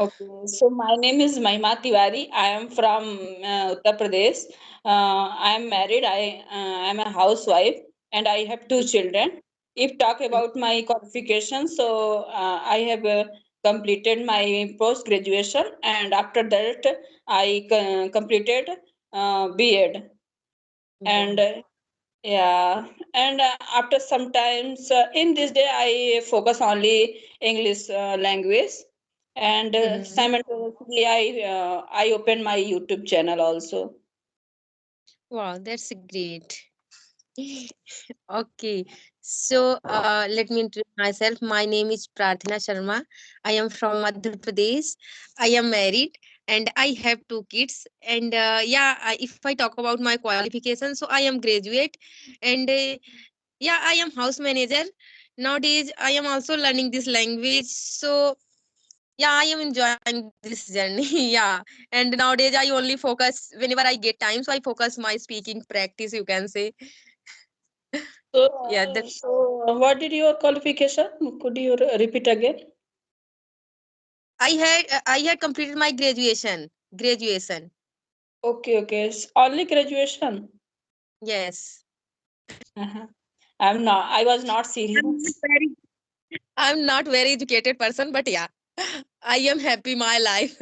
Okay, so my name is Mahima Tiwari. I am from Uttar Pradesh. I am married. I am a housewife, and I have two children. If talk about my qualifications, so I have completed my post graduation, and after that I completed B.Ed. And Mhm. yeah, and after sometimes in this day I focus only English language, and Mhm. simultaneously I open my YouTube channel also. Wow, that's great. Okay, so let me introduce myself. My name is Prarthana Sharma. I am from Madhya Pradesh. I am married and I have two kids. And if I talk about my qualifications, so I am graduate and I am house manager. Nowadays, I am also learning this language. So yeah, I am enjoying this journey. Yeah, and nowadays I only focus whenever I get time. So I focus my speaking practice. You can say, So, yeah, that what did your qualification? Could you repeat again? I had completed my graduation. Okay, okay, only graduation. Yes. Uh-huh. I'm not. I was not I'm not serious. very I'm not very educated person, but yeah, I am happy my life.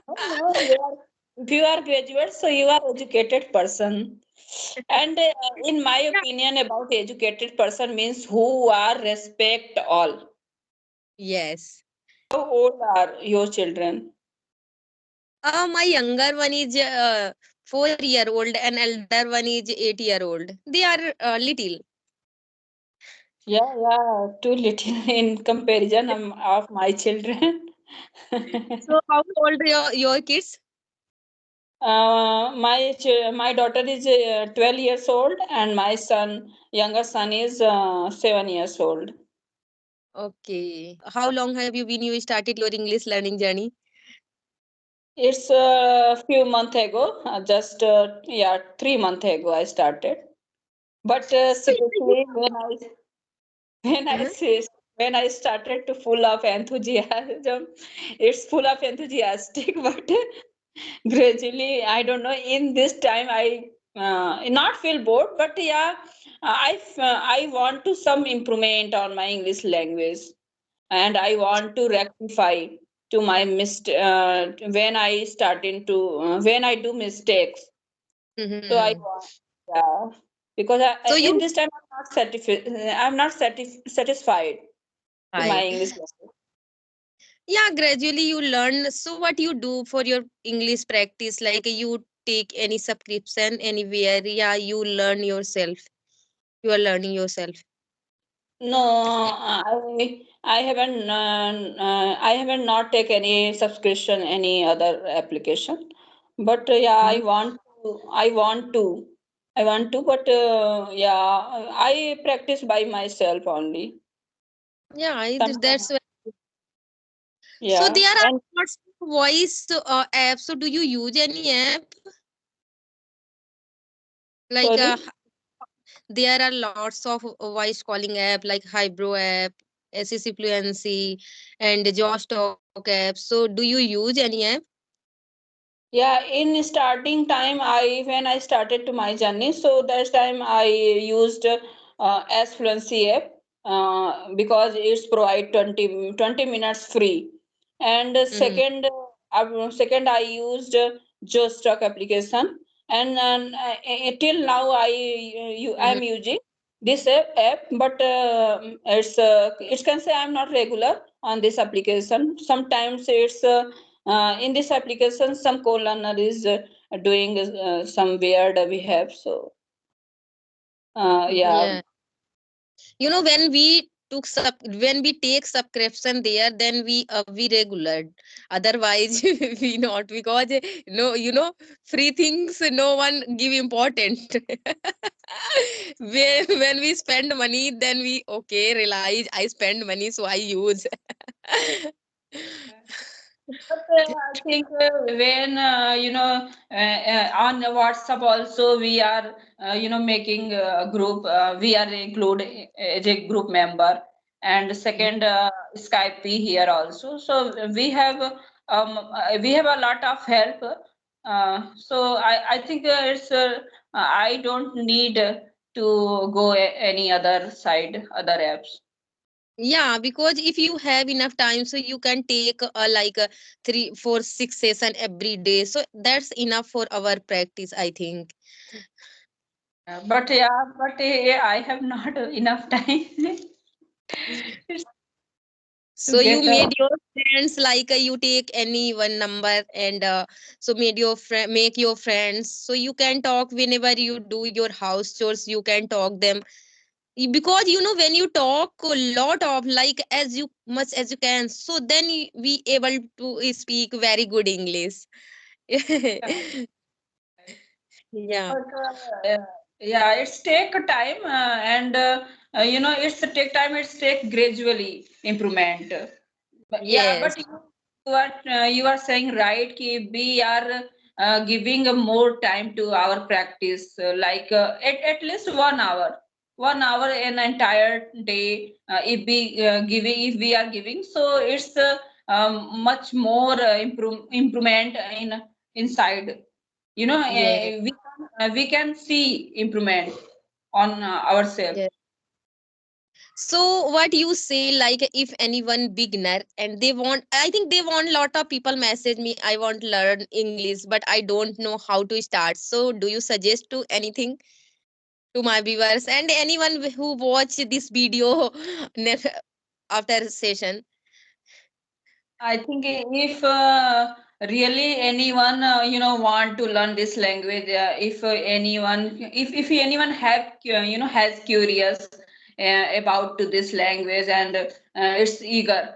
No, no, if you are graduate, so you are educated person. And in my Yeah. opinion, about educated person means who are respect all. Yes. How old are your children? My younger one is 4 year old and elder one is 8 year old. They are little. Yeah, yeah, too little in comparison of my children. So how old are your kids? My daughter is 12 years old, and my younger son is 7 years old. Okay. How long have you started your English learning journey? It's a few months ago, just yeah, 3 months ago I started. But So you seriously, when I uh-huh. say when I started to full of enthusiasm, it's full of enthusiastic, but gradually, I don't know. In this time, I not feel bored, but yeah, I want to some improvement on my English language, and I want to rectify to my when I when I do mistakes. So I Hmm. want, yeah, because So in you this time I'm not satisfied to my hi. English language. Yeah, gradually you learn. So what you do for your English practice? Like you take any subscription anywhere? Yeah, you learn yourself. You are learning yourself. No, I haven't not take any subscription any other application, but yeah, Mhm. I want to, but yeah, I practice by myself only. Yeah, Sometimes, that's why. So yeah, there are and lots of voice apps. So do you use any app? Like sorry. there are lots of voice calling app like Hybro app, SEC Fluency, and Josh Talk app. So do you use any app? Yeah, in starting time, I when I started to my journey, so that time I used as Fluency app because it's provide 20 minutes free. And Mm-hmm. second I used Jostock application, and till now Mm-hmm. I'm using this app, but it can say I'm not regular on this application. Sometimes it's in this application some co-learner is doing some weird behave, so yeah. Yeah. When we when we take subscription there, then we regular. Otherwise, we not because no, free things no one give important. When we spend money, then we okay realize I spend money, so I use. But I think when on WhatsApp also we are making a group. We are include as a group member, and second Skype here also. So we have a lot of help. So I think I don't need to go any other side, other apps. Yeah, because if you have enough time, so you can take like 3 4 6 session every day, so that's enough for our practice, I think. But I have not enough time to So you get a. made your friends like you take any one number and so made your friend make your friends so you can talk whenever you do your house chores, you can talk them. Because when you talk a lot of like as you much as you can, so then we able to speak very good English. Yeah. But yeah, it's take a time it's take time. It's take gradually improvement. But yeah, Yes. but you are saying right ki we are giving a more time to our practice, at least 1 hour, 1 hour an entire day. If we are giving, so it's much more improvement inside. Yes. We can see improvement on ourselves. Yes. So what you say, like if anyone beginner and they want, I think they want lot of people message me, I want to learn English, but I don't know how to start. So do you suggest to anything to my viewers and anyone who watch this video next after session? I think if really anyone want to learn this language, if anyone has curious about to this language, and it's eager,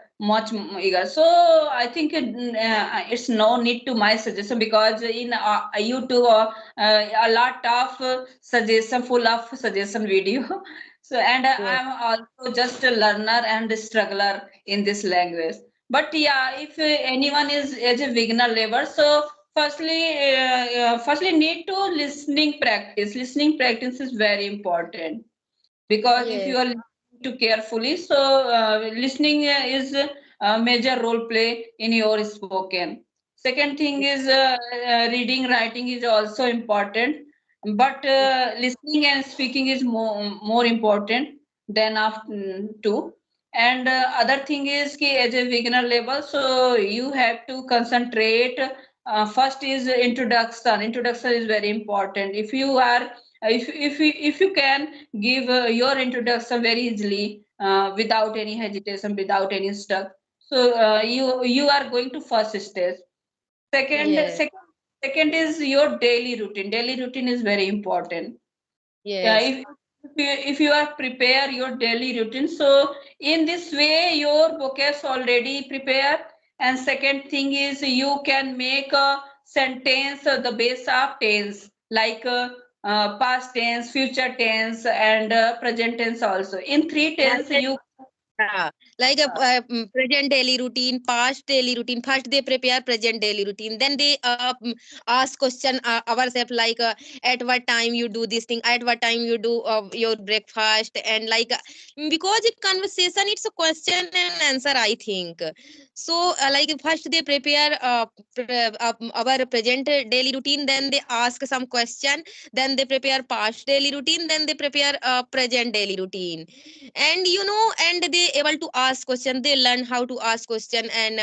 eager. So I think it's no need to my suggestion, because in YouTube a lot of suggestion, full of suggestion video. So and Yes. I'm also just a learner and a struggler in this language. But yeah, if anyone is as a beginner level, so firstly need to listening practice. Listening practice is very important, because if you Yes. are listening to carefully, so listening is a major role play in your spoken. Second thing is reading, writing is also important, but listening and speaking is more important than after two. And other thing is ki as a beginner level, so you have to concentrate. First is introduction. Introduction is very important. If you are if you can give your introduction very easily, without any hesitation, without any stuck, so you are going to first stage. second Yes. second Second is your daily routine. Daily routine is very important. Yeah, Yes. if you are prepare your daily routine, so in this way your vocabs already prepared. And second thing is you can make a sentence the base of tense, past tense, future tense, and present tense also. In three tense Like you. yeah, like a present daily routine, past daily routine. First, they prepare present daily routine. Then they ask question ourselves like, at what time you do this thing, at what time you do your breakfast, and like because in conversation it's a question and answer, I think. So like first they prepare our present daily routine. Then they ask some question. Then they prepare past daily routine. Then they prepare present daily routine, and and they able to ask question, they learn how to ask question, and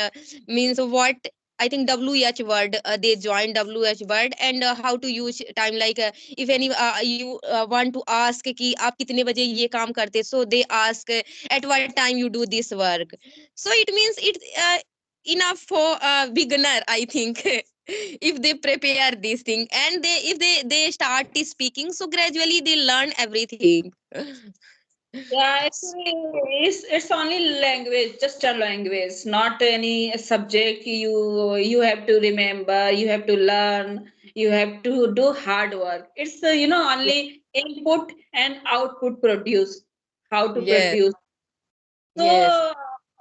means what, I think wh word, they join wh word, and how to use time, like if any you want to ask कि आप कितने बजे ये काम करते, so they ask at what time you do this work. So it means it's enough for a beginner, I think. If they prepare this thing and if they start speaking, so gradually they learn everything. Yeah, actually, it's only language, just a language, not any subject. You have to remember, you have to learn, you have to do hard work. It's only input and output produce. How to Yes. produce. Yes. So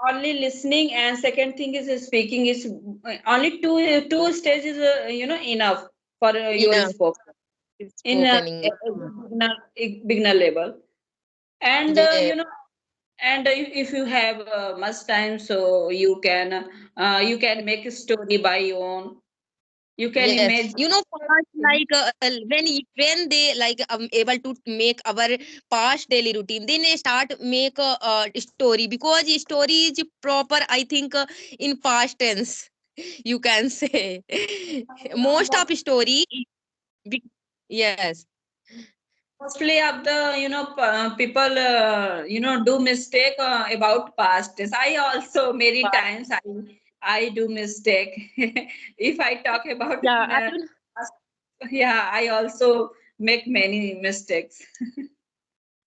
only listening, and second thing is speaking is only two stages. Enough for your Enough. scope It's in spoken English. beginner level. And Yes. And if you have much time, so you can make a story by your own. You can Yes, imagine. you know, past like when they like able to make our past daily routine, then they start make a story because story is proper. I think in past tense, you can say most of story. be- Yes, Mostly of the people do mistake about past. Yes, I also many times I do mistake. If I talk about yeah. I past, yeah, I also make many mistakes.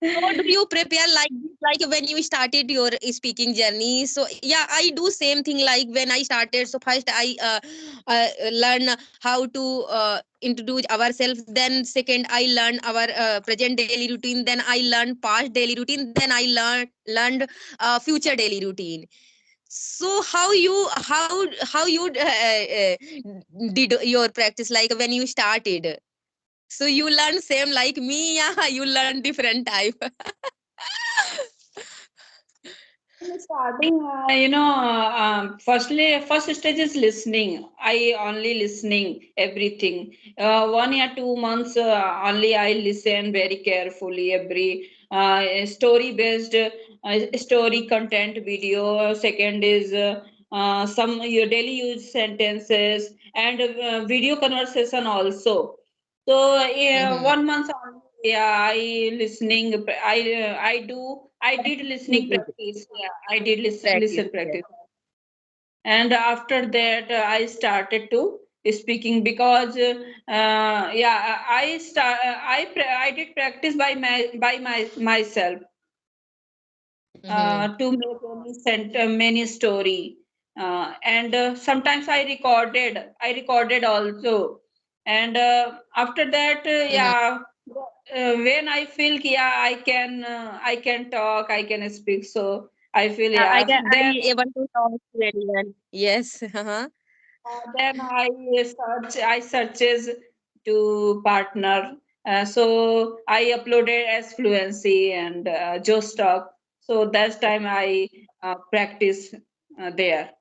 So do you prepare like this, like when you started your speaking journey? So yeah, I do same thing like when I started. So first I learn how to introduce ourselves. Then second I learn our present daily routine. Then I learn past daily routine. Then I learned future daily routine. So how you did your practice like when you started? So you learn same like me, yeah. You learn different type. In starting, first stage is listening. I only listening everything. 1 year, 2 months, only I listen very carefully every story based story content video. Second is some your daily use sentences and video conversation also. So Mm-hmm. 1 month on, yeah, I listening. I did listening You practice. Yeah, I did practice. listen Yes. practice. And after that, I started to speaking because yeah, I did practice by myself Mm-hmm. to make many story. And sometimes I recorded also. And after that, Mm-hmm. yeah, when I feel yeah, I can talk, I can speak. So I feel yeah. I able to talk very well. Yes. Uh-huh. Then I searches to partner. So I uploaded as fluency and just talk. So that's time I practice there.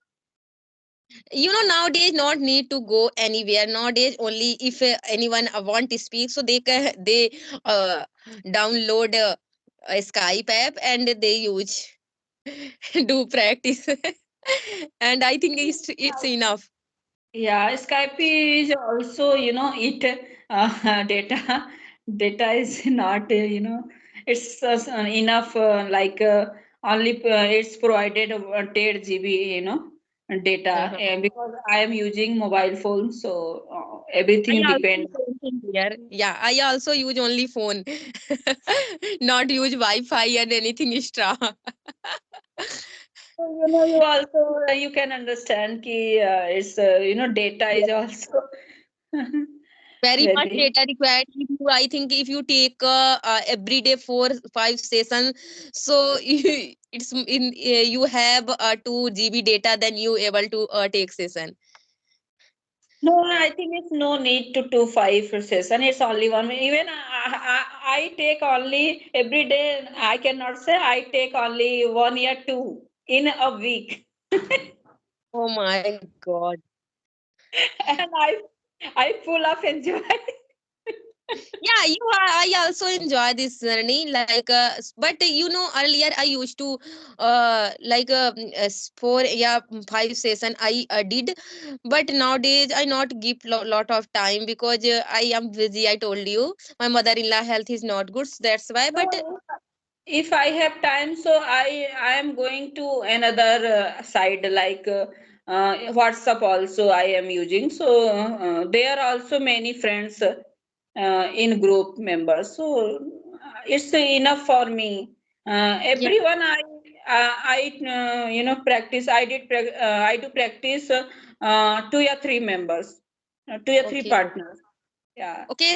You know, nowadays not need to go anywhere. Nowadays only if anyone want to speak, so they uh, download a Skype app and they use do practice. And I think it's enough. Yeah, Skype is also, it data. Data is not, it's enough. Only it's provided 10 GB, data. Uh-huh. And because I am using mobile phone, so I everything also depend. same thing here. Yeah, I also use only phone, not use Wi-Fi and anything extra. So, you also you can understand ki it's data is also Very much very. data required. I think if you take every day 4 5 sessions, so you have 2 GB data, then you able to take session. No, I think it's no need to two five session. It's only one. Even I take only every day. I cannot say I take only 1 year two in a week, Oh my god. and I full of enjoy. Yeah, I also enjoy this journey like but you know earlier I used to like 4 5 session I did, but nowadays I not give lot of time because I am busy. I told you my mother-in-law health is not good, so that's why. No, But if I have time, so I am going to another side like WhatsApp also I am using. So there are also many friends in group members. So it's enough for me. yeah, Everyone practice. I do practice 2 or 3 members, 2 or 3 okay, partners. Yeah. okay.